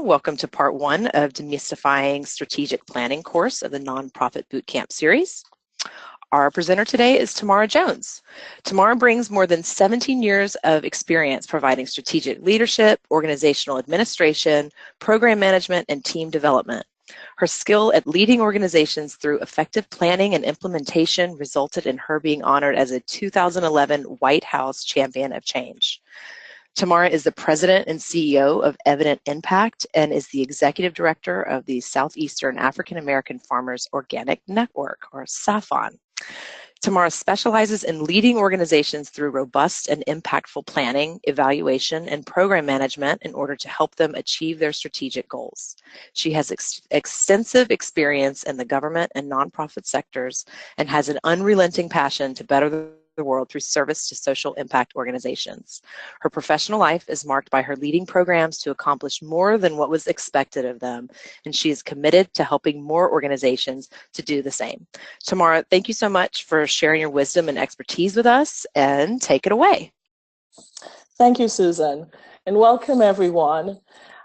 Welcome to part one of Demystifying Strategic Planning course of the Nonprofit Bootcamp series. Our presenter today is Tamara Jones. Tamara brings more than 17 years of experience providing strategic leadership, organizational administration, program management, and team development. Her skill at leading organizations through effective planning and implementation resulted in her being honored as a 2011 White House Champion of Change. Tamara is the president and CEO of Evident Impact and is the executive director of the Southeastern African American Farmers Organic Network, or SAFON. Tamara specializes in leading organizations through robust and impactful planning, evaluation, and program management in order to help them achieve their strategic goals. She has extensive experience in the government and nonprofit sectors and has an unrelenting passion to better the world through service to social impact organizations. Her professional life is marked by her leading programs to accomplish more than what was expected of them, and she is committed to helping more organizations to do the same. Tamara, thank you so much for sharing your wisdom and expertise with us, and take it away. Thank you, Susan, and welcome everyone.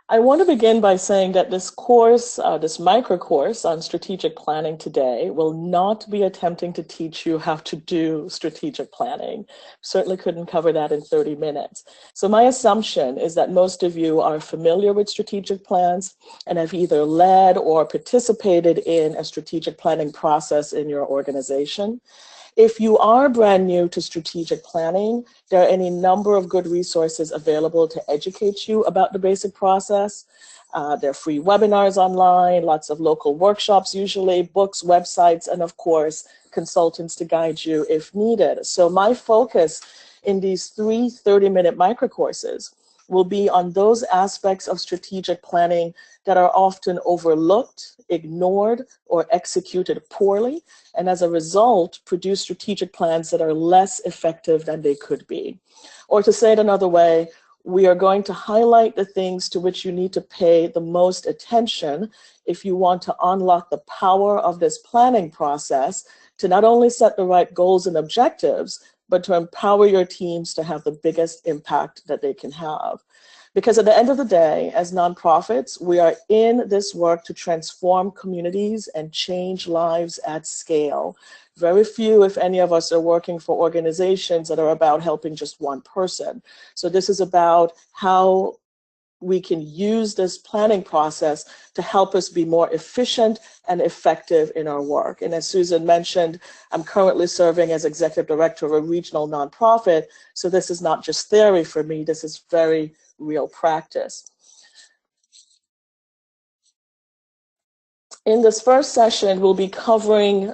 I want to begin by saying that this course, this micro course on strategic planning today will not be attempting to teach you how to do strategic planning. Certainly couldn't cover that in 30 minutes. So my assumption is that most of you are familiar with strategic plans and have either led or participated in a strategic planning process in your organization. If you are brand new to strategic planning, there are any number of good resources available to educate you about the basic process. There are free webinars online, lots of local workshops usually, books, websites, and of course, consultants to guide you if needed. So my focus in these 3 30-minute micro courses will be on those aspects of strategic planning that are often overlooked, ignored, or executed poorly, and as a result, produce strategic plans that are less effective than they could be. Or to say it another way, we are going to highlight the things to which you need to pay the most attention if you want to unlock the power of this planning process to not only set the right goals and objectives, but to empower your teams to have the biggest impact that they can have. Because at the end of the day, as nonprofits, we are in this work to transform communities and change lives at scale. Very few, if any of us, are working for organizations that are about helping just one person. So this is about how we can use this planning process to help us be more efficient and effective in our work. And as Susan mentioned, I'm currently serving as executive director of a regional nonprofit. So this is not just theory for me, this is very real practice. In this first session, we'll be covering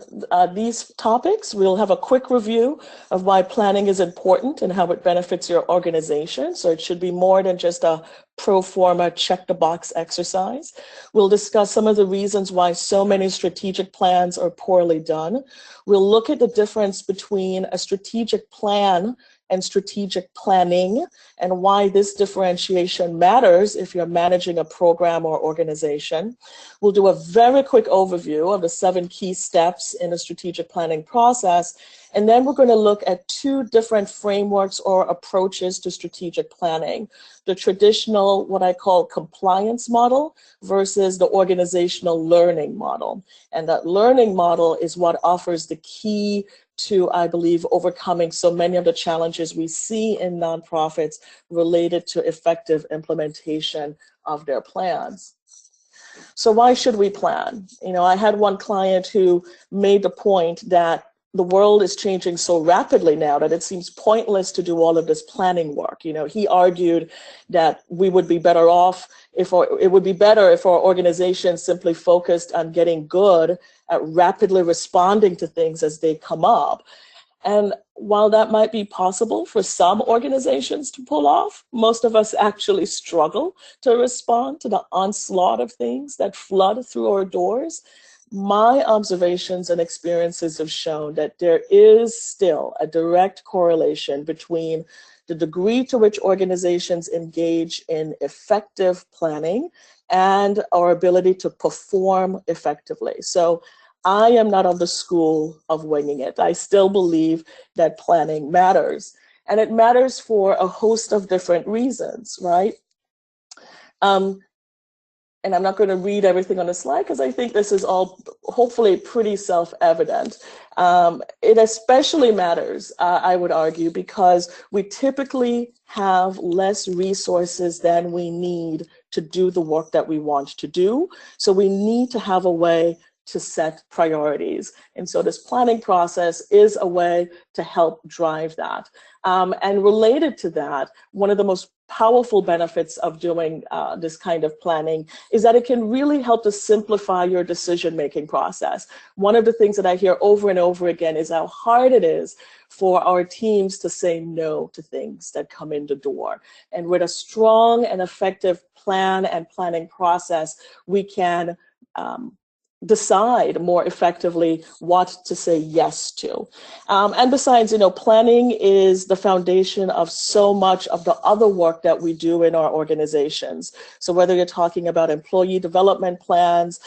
these topics. We'll have a quick review of why planning is important and how it benefits your organization. So it should be more than just a pro forma check the box exercise. We'll discuss some of the reasons why so many strategic plans are poorly done. We'll look at the difference between a strategic plan and strategic planning, and why this differentiation matters if you're managing a program or organization. We'll do a very quick overview of the 7 key steps in a strategic planning process, and then we're going to look at 2 different frameworks or approaches to strategic planning. The traditional, what I call compliance model versus the organizational learning model. And that learning model is what offers the key to, I believe, overcoming so many of the challenges we see in nonprofits related to effective implementation of their plans. So why should we plan? You know, I had one client who made the point that the world is changing so rapidly now that it seems pointless to do all of this planning work. You know, he argued that we would be better off if it would be better if our organization simply focused on getting good at rapidly responding to things as they come up. And while that might be possible for some organizations to pull off, most of us actually struggle to respond to the onslaught of things that flood through our doors. My observations and experiences have shown that there is still a direct correlation between the degree to which organizations engage in effective planning and our ability to perform effectively. So I am not of the school of winging it. I still believe that planning matters. And it matters for a host of different reasons, right? and I'm not going to read everything on the slide because I think this is all hopefully pretty self-evident. It especially matters, I would argue, because we typically have less resources than we need to do the work that we want to do. So we need to have a way to set priorities. And so this planning process is a way to help drive that. And related to that, one of the most powerful benefits of doing this kind of planning is that it can really help to simplify your decision-making process. One of the things that I hear over and over again is how hard it is for our teams to say no to things that come in the door. And with a strong and effective plan and planning process, we can decide more effectively what to say yes to. And besides, planning is the foundation of so much of the other work that we do in our organizations. So whether you're talking about employee development plans,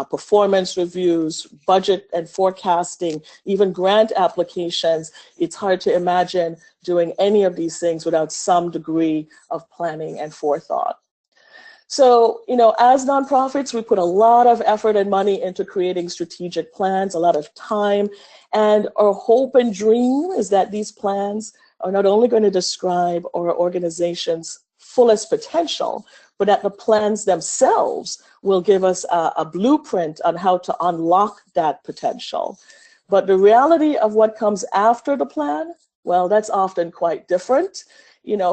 performance reviews, budget and forecasting, even grant applications, it's hard to imagine doing any of these things without some degree of planning and forethought. So, as nonprofits, we put a lot of effort and money into creating strategic plans, a lot of time. And our hope and dream is that these plans are not only going to describe our organization's fullest potential, but that the plans themselves will give us a blueprint on how to unlock that potential. But the reality of what comes after the plan, well, that's often quite different.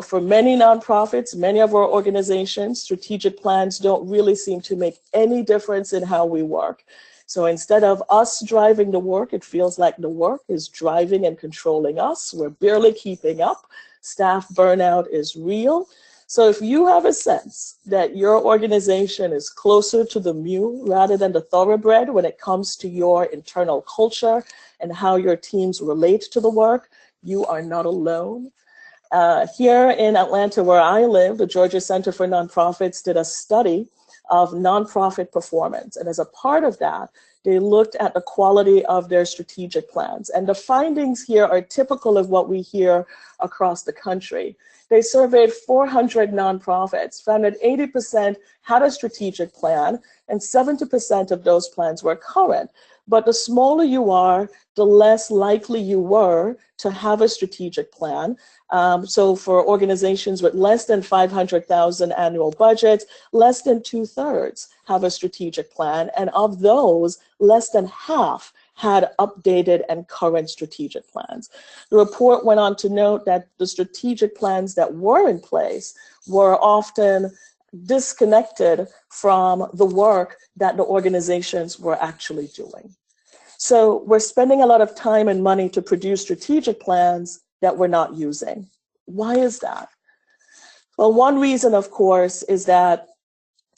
For many nonprofits, many of our organizations, strategic plans don't really seem to make any difference in how we work. So instead of us driving the work, it feels like the work is driving and controlling us. We're barely keeping up. Staff burnout is real. So if you have a sense that your organization is closer to the mule rather than the thoroughbred when it comes to your internal culture and how your teams relate to the work, you are not alone. Here in Atlanta, where I live, the Georgia Center for Nonprofits did a study of nonprofit performance. And as a part of that, they looked at the quality of their strategic plans. And the findings here are typical of what we hear across the country. They surveyed 400 nonprofits, found that 80% had a strategic plan, and 70% of those plans were current. But the smaller you are, the less likely you were to have a strategic plan. So for organizations with less than 500,000 annual budgets, less than 2/3 have a strategic plan. And of those, less than half had updated and current strategic plans. The report went on to note that the strategic plans that were in place were often disconnected from the work that the organizations were actually doing. So we're spending a lot of time and money to produce strategic plans that we're not using. Why is that? Well, one reason, of course, is that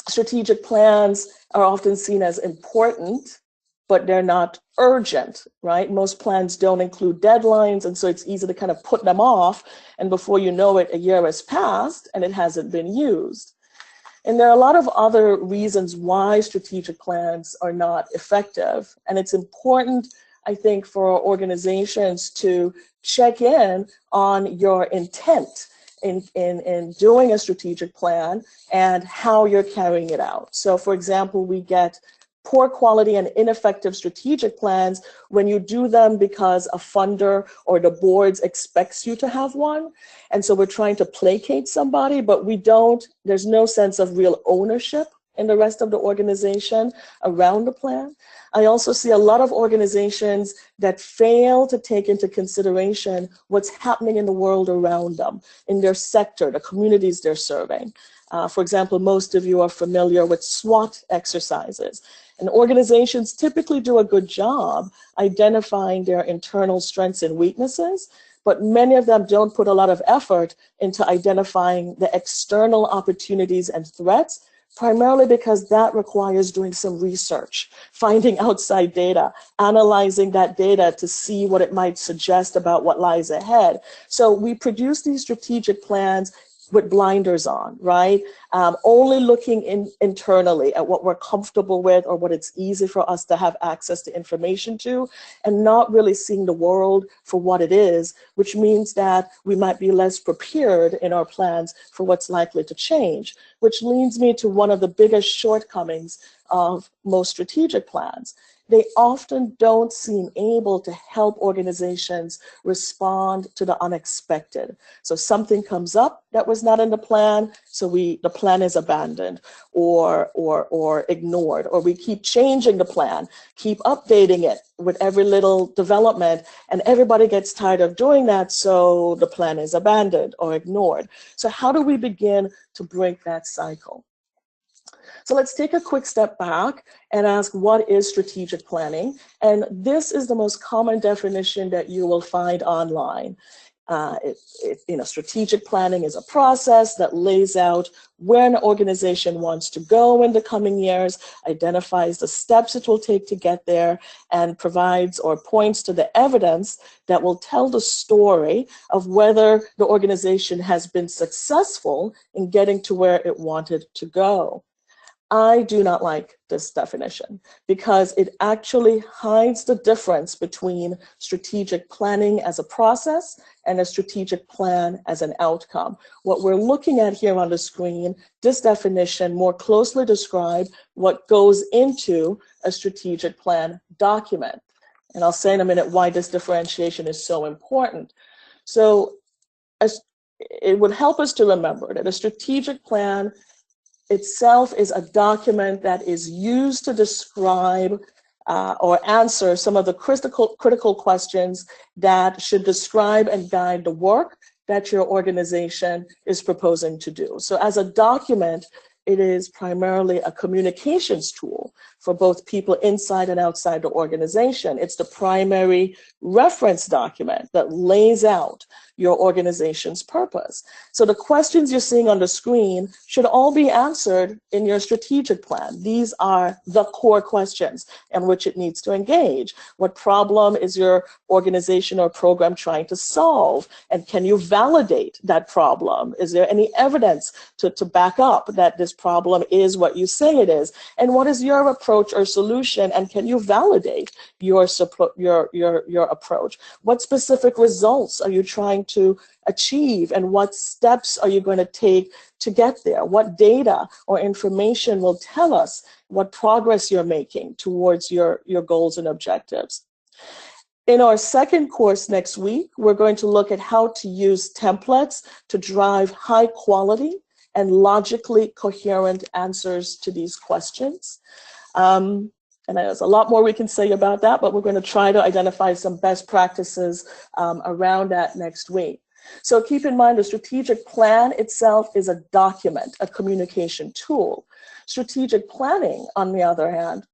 strategic plans are often seen as important, but they're not urgent, right? Most plans don't include deadlines, and so it's easy to kind of put them off, and before you know it, a year has passed and it hasn't been used. And there are a lot of other reasons why strategic plans are not effective. And it's important, I think, for organizations to check in on your intent in doing a strategic plan and how you're carrying it out. So for example, we get poor quality and ineffective strategic plans when you do them because a funder or the boards expects you to have one. And so we're trying to placate somebody, but there's no sense of real ownership in the rest of the organization around the plan. I also see a lot of organizations that fail to take into consideration what's happening in the world around them, in their sector, the communities they're serving. For example, most of you are familiar with SWOT exercises. And organizations typically do a good job identifying their internal strengths and weaknesses, but many of them don't put a lot of effort into identifying the external opportunities and threats, primarily because that requires doing some research, finding outside data, analyzing that data to see what it might suggest about what lies ahead. So we produce these strategic plans with blinders on, right? Only looking internally at what we're comfortable with or what it's easy for us to have access to information to, and not really seeing the world for what it is, which means that we might be less prepared in our plans for what's likely to change, which leads me to one of the biggest shortcomings of most strategic plans. They often don't seem able to help organizations respond to the unexpected. So something comes up that was not in the plan, so the plan is abandoned or ignored, or we keep changing the plan, keep updating it with every little development, and everybody gets tired of doing that, so the plan is abandoned or ignored. So how do we begin to break that cycle? So let's take a quick step back and ask, what is strategic planning? And this is the most common definition that you will find online. Strategic planning is a process that lays out where an organization wants to go in the coming years, identifies the steps it will take to get there, and provides or points to the evidence that will tell the story of whether the organization has been successful in getting to where it wanted to go. I do not like this definition because it actually hides the difference between strategic planning as a process and a strategic plan as an outcome. What we're looking at here on the screen, this definition more closely describes what goes into a strategic plan document. And I'll say in a minute why this differentiation is so important. So it would help us to remember that a strategic plan itself is a document that is used to describe or answer some of the critical questions that should describe and guide the work that your organization is proposing to do. So as a document, it is primarily a communications tool for both people inside and outside the organization. It's the primary reference document that lays out your organization's purpose. So the questions you're seeing on the screen should all be answered in your strategic plan. These are the core questions in which it needs to engage. What problem is your organization or program trying to solve? And can you validate that problem? Is there any evidence to back up that this problem is what you say it is? And what is your approach or solution? And can you validate your approach? What specific results are you trying to achieve, and what steps are you going to take to get there? What data or information will tell us what progress you're making towards your goals and objectives? In our second course next week, we're going to look at how to use templates to drive high quality and logically coherent answers to these questions. And there's a lot more we can say about that, but we're going to try to identify some best practices around that next week. So keep in mind, the strategic plan itself is a document, a communication tool. Strategic planning, on the other hand,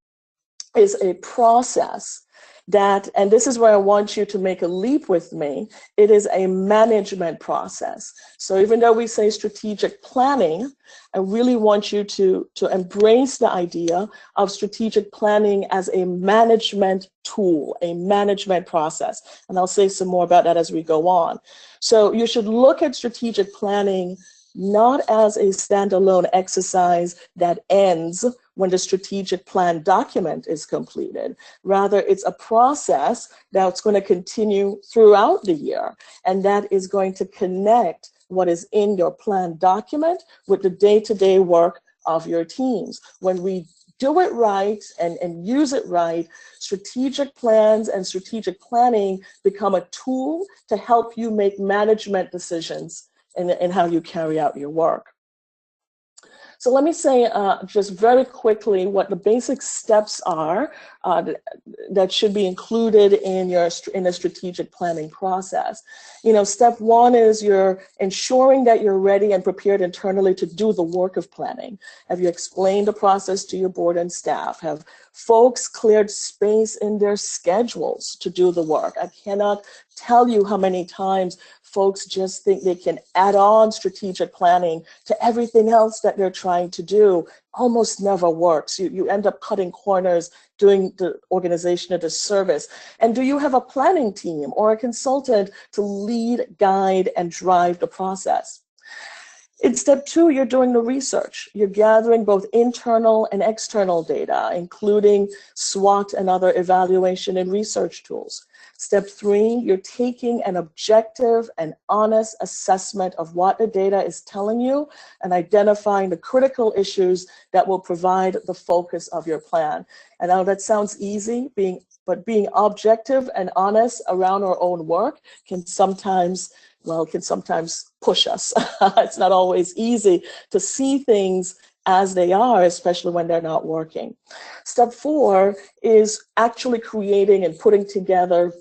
is a process that, and this is where I want you to make a leap with me, it is a management process. So even though we say strategic planning, I really want you to embrace the idea of strategic planning as a management tool, a management process. And I'll say some more about that as we go on. So you should look at strategic planning not as a standalone exercise that ends when the strategic plan document is completed. Rather, it's a process that's going to continue throughout the year, and that is going to connect what is in your plan document with the day-to-day work of your teams. When we do it right and use it right, strategic plans and strategic planning become a tool to help you make management decisions in how you carry out your work. So let me say just very quickly what the basic steps are that should be included in the strategic planning process. You know, step one is you're ensuring that you're ready and prepared internally to do the work of planning. Have you explained the process to your board and staff? Have folks cleared space in their schedules to do the work? I cannot tell you how many times folks just think they can add on strategic planning to everything else that they're trying to do. Almost never works. You end up cutting corners, doing the organization a disservice. And do you have a planning team or a consultant to lead, guide, and drive the process? In step 2, you're doing the research. You're gathering both internal and external data, including SWOT and other evaluation and research tools. Step 3, you're taking an objective and honest assessment of what the data is telling you and identifying the critical issues that will provide the focus of your plan. And now that sounds easy, but being objective and honest around our own work can sometimes push us. It's not always easy to see things as they are, especially when they're not working. Step 4 is actually creating and putting together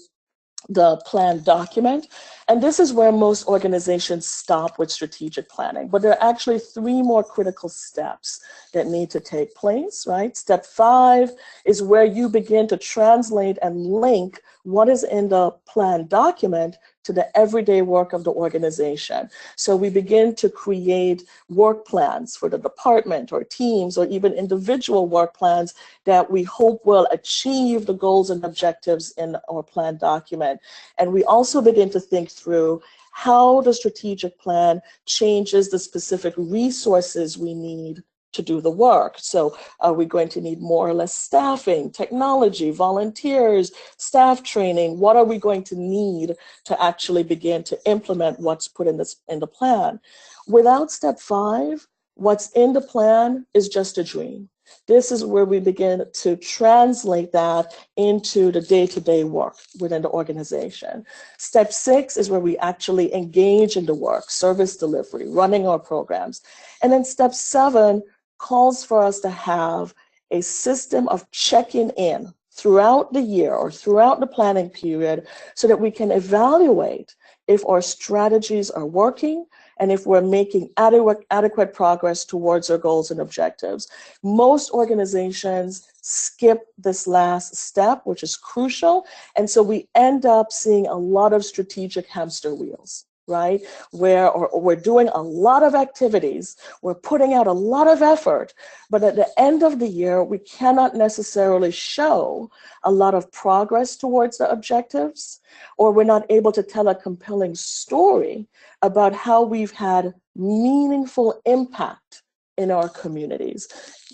the plan document. And this is where most organizations stop with strategic planning. But there are actually 3 more critical steps that need to take place, right? Step 5 is where you begin to translate and link what is in the plan document to the everyday work of the organization. So we begin to create work plans for the department or teams or even individual work plans that we hope will achieve the goals and objectives in our plan document. And we also begin to think through how the strategic plan changes the specific resources we need to do the work. So are we going to need more or less staffing, technology, volunteers, staff training? What are we going to need to actually begin to implement what's put in the plan? Without step 5, what's in the plan is just a dream. This is where we begin to translate that into the day-to-day work within the organization. Step 6 is where we actually engage in the work, service delivery, running our programs. And then step 7 calls for us to have a system of checking in throughout the year or throughout the planning period so that we can evaluate if our strategies are working and if we're making adequate progress towards our goals and objectives. Most organizations skip this last step, which is crucial, and so we end up seeing a lot of strategic hamster wheels, right? Where we're doing a lot of activities, we're putting out a lot of effort, but at the end of the year, we cannot necessarily show a lot of progress towards the objectives, or we're not able to tell a compelling story about how we've had meaningful impact in our communities.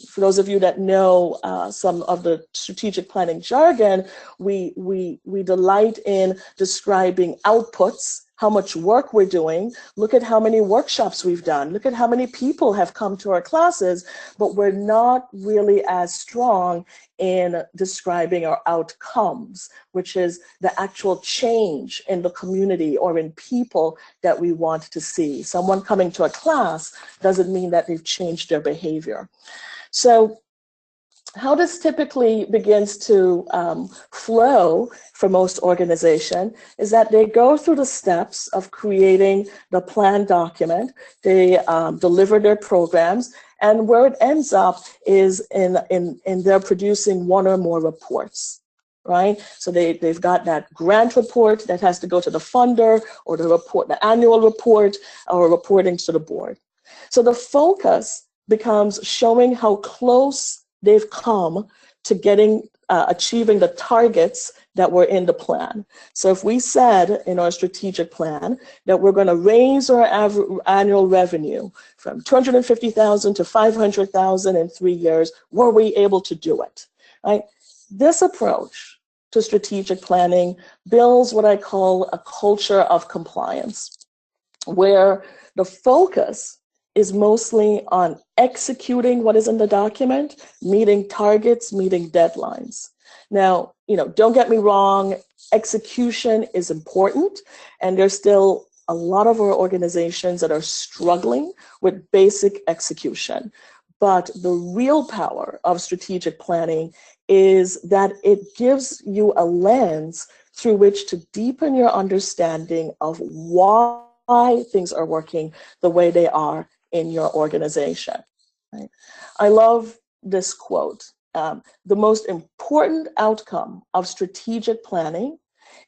For those of you that know some of the strategic planning jargon, we delight in describing outputs, how much work we're doing. Look at how many workshops we've done. Look at how many people have come to our classes, but we're not really as strong in describing our outcomes, which is the actual change in the community or in people that we want to see. Someone coming to a class doesn't mean that they've changed their behavior. So how this typically begins to flow for most organizations is that they go through the steps of creating the plan document, they deliver their programs, and where it ends up is in they're producing 1 or more reports, right? So they've got that grant report that has to go to the funder, or the annual report, or reporting to the board. So the focus becomes showing how close they've come to achieving the targets that were in the plan. So if we said in our strategic plan that we're going to raise our annual revenue from $250,000 to $500,000 in 3 years, were we able to do it? Right? This approach to strategic planning builds what I call a culture of compliance, where the focus is mostly on executing what is in the document, meeting targets, meeting deadlines. Now, don't get me wrong, execution is important, and there's still a lot of our organizations that are struggling with basic execution. But the real power of strategic planning is that it gives you a lens through which to deepen your understanding of why things are working the way they are in your organization. Right? I love this quote. The most important outcome of strategic planning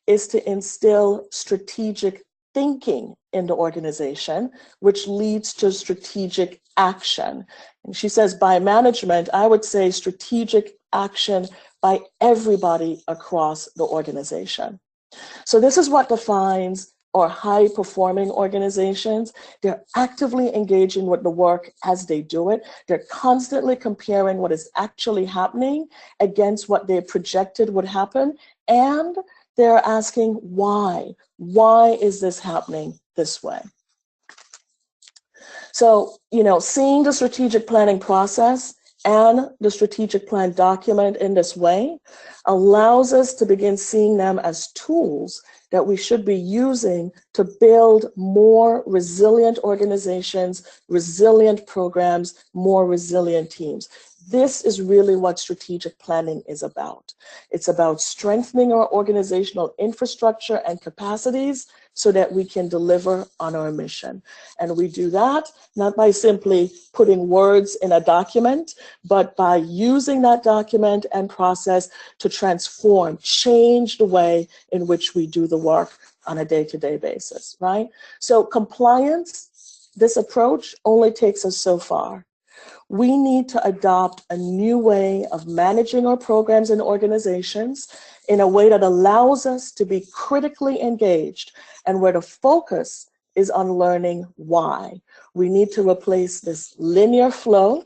is to instill strategic thinking in the organization, which leads to strategic action. And she says, by management, I would say strategic action by everybody across the organization. So this is what defines or high-performing organizations, they're actively engaging with the work as they do it. They're constantly comparing what is actually happening against what they projected would happen, and they're asking why. Why is this happening this way? So, seeing the strategic planning process and the strategic plan document in this way allows us to begin seeing them as tools that we should be using to build more resilient organizations, resilient programs, more resilient teams. This is really what strategic planning is about. It's about strengthening our organizational infrastructure and capacities so that we can deliver on our mission. And we do that not by simply putting words in a document, but by using that document and process to transform, change the way in which we do the work on a day-to-day basis, right? So compliance, this approach only takes us so far. We need to adopt a new way of managing our programs and organizations in a way that allows us to be critically engaged and where the focus is on learning why. We need to replace this linear flow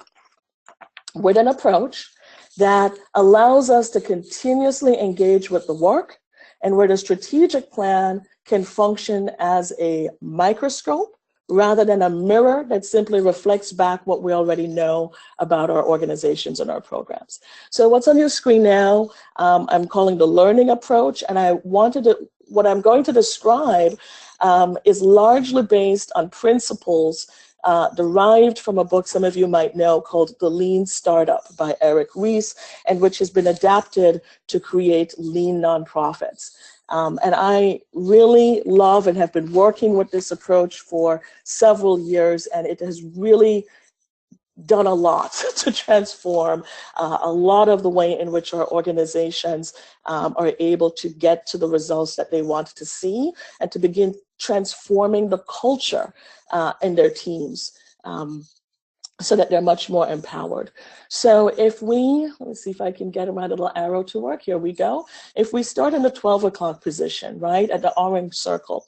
with an approach that allows us to continuously engage with the work and where the strategic plan can function as a microscope rather than a mirror that simply reflects back what we already know about our organizations and our programs. So what's on your screen now, I'm calling the learning approach, and what I'm going to describe is largely based on principles derived from a book some of you might know called The Lean Startup by Eric Ries, and which has been adapted to create lean nonprofits. And I really love and have been working with this approach for several years, and it has really done a lot to transform a lot of the way in which our organizations are able to get to the results that they want to see and to begin transforming the culture in their teams. So that they're much more empowered. So if let's see if I can get my little arrow to work. Here we go. If we start in the 12 o'clock position, right, at the orange circle,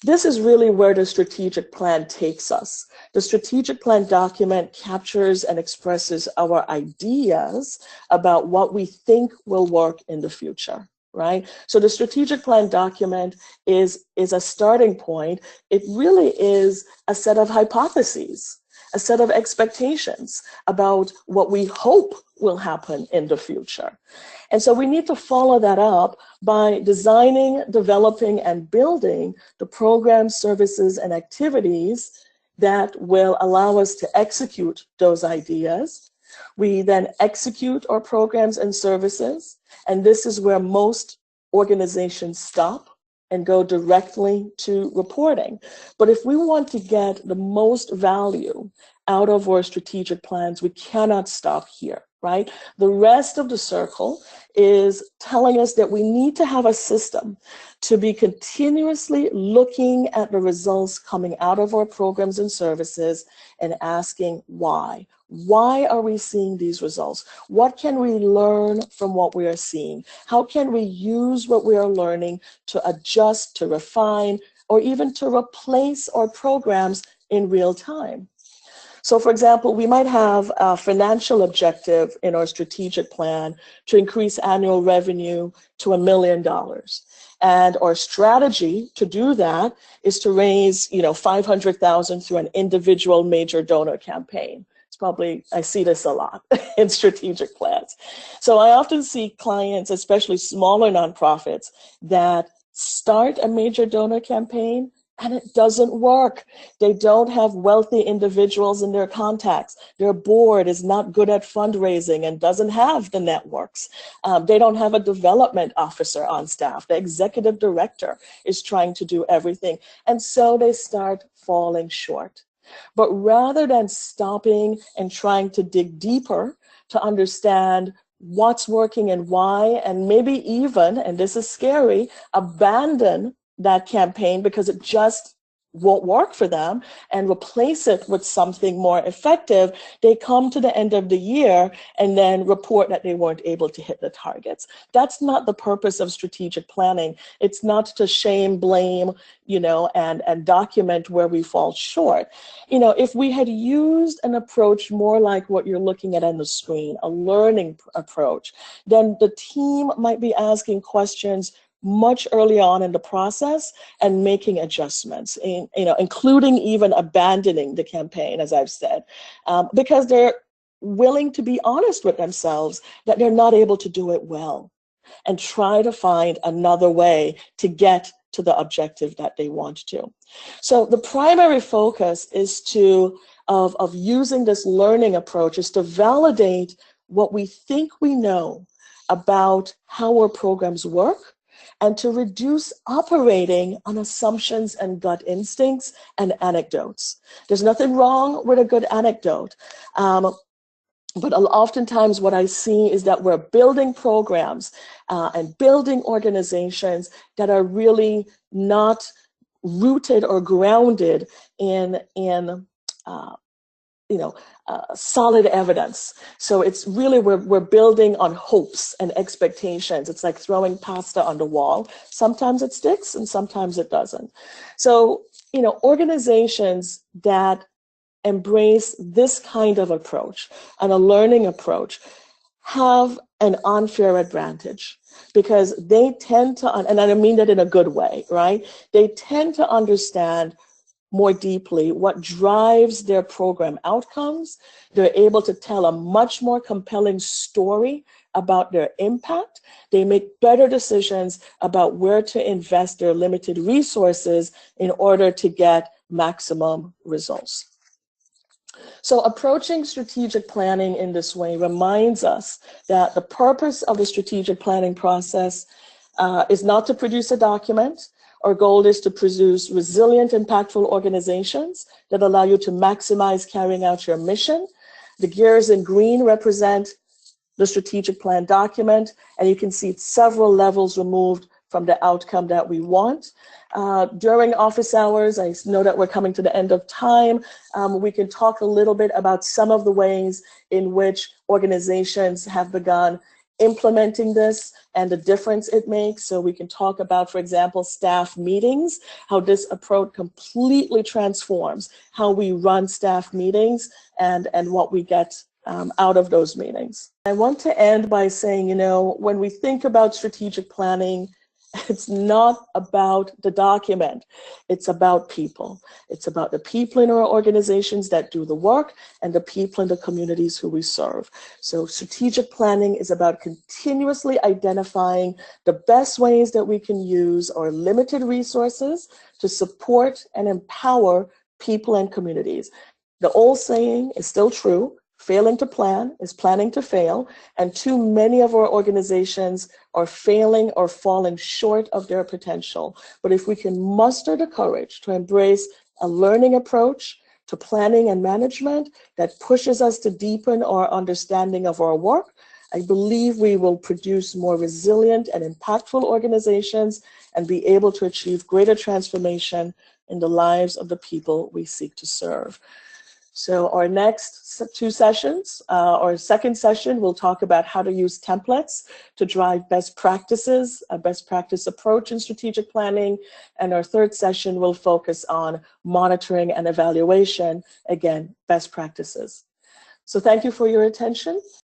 this is really where the strategic plan takes us. The strategic plan document captures and expresses our ideas about what we think will work in the future. Right? So the strategic plan document is a starting point. It really is a set of hypotheses, a set of expectations about what we hope will happen in the future. And so we need to follow that up by designing, developing, and building the programs, services, and activities that will allow us to execute those ideas. We then execute our programs and services, and this is where most organizations stop and go directly to reporting. But if we want to get the most value out of our strategic plans, we cannot stop here, right? The rest of the circle is telling us that we need to have a system to be continuously looking at the results coming out of our programs and services and asking why. Why are we seeing these results? What can we learn from what we are seeing? How can we use what we are learning to adjust, to refine, or even to replace our programs in real time? So for example, we might have a financial objective in our strategic plan to increase annual revenue to $1 million. And our strategy to do that is to raise, $500,000 through an individual major donor campaign. I see this a lot in strategic plans. So I often see clients, especially smaller nonprofits, that start a major donor campaign and it doesn't work. They don't have wealthy individuals in their contacts. Their board is not good at fundraising and doesn't have the networks. They don't have a development officer on staff. The executive director is trying to do everything. And so they start falling short. But rather than stopping and trying to dig deeper to understand what's working and why, and maybe even, and this is scary, abandon that campaign because it just won't work for them and replace it with something more effective, they come to the end of the year and then report that they weren't able to hit the targets. That's not the purpose of strategic planning. It's not to shame, blame, and document where we fall short. If we had used an approach more like what you're looking at on the screen, a learning approach, then the team might be asking questions much early on in the process and making adjustments, including even abandoning the campaign, as I've said, because they're willing to be honest with themselves that they're not able to do it well and try to find another way to get to the objective that they want to. So the primary focus is of using this learning approach is to validate what we think we know about how our programs work, and to reduce operating on assumptions and gut instincts and anecdotes. There's nothing wrong with a good anecdote. But oftentimes what I see is that we're building programs and building organizations that are really not rooted or grounded in solid evidence. So it's really, we're building on hopes and expectations. It's like throwing pasta on the wall. Sometimes it sticks and sometimes it doesn't. So, organizations that embrace this kind of approach and a learning approach have an unfair advantage because they tend to, and I mean that in a good way, right? They tend to understand more deeply what drives their program outcomes. They're able to tell a much more compelling story about their impact. They make better decisions about where to invest their limited resources in order to get maximum results. So approaching strategic planning in this way reminds us that the purpose of the strategic planning process is not to produce a document. Our goal is to produce resilient, impactful organizations that allow you to maximize carrying out your mission. The gears in green represent the strategic plan document, and you can see several levels removed from the outcome that we want. During office hours, I know that we're coming to the end of time. We can talk a little bit about some of the ways in which organizations have begun implementing this and the difference it makes. So we can talk about, for example, staff meetings, how this approach completely transforms how we run staff meetings and what we get out of those meetings. I want to end by saying, when we think about strategic planning, it's not about the document. It's about people. It's about the people in our organizations that do the work and the people in the communities who we serve. So strategic planning is about continuously identifying the best ways that we can use our limited resources to support and empower people and communities. The old saying is still true. Failing to plan is planning to fail, and too many of our organizations are failing or falling short of their potential. But if we can muster the courage to embrace a learning approach to planning and management that pushes us to deepen our understanding of our work, I believe we will produce more resilient and impactful organizations and be able to achieve greater transformation in the lives of the people we seek to serve. So our next two sessions, our second session, we'll talk about how to use templates to drive best practices, a best practice approach in strategic planning. And our third session will focus on monitoring and evaluation, again, best practices. So thank you for your attention.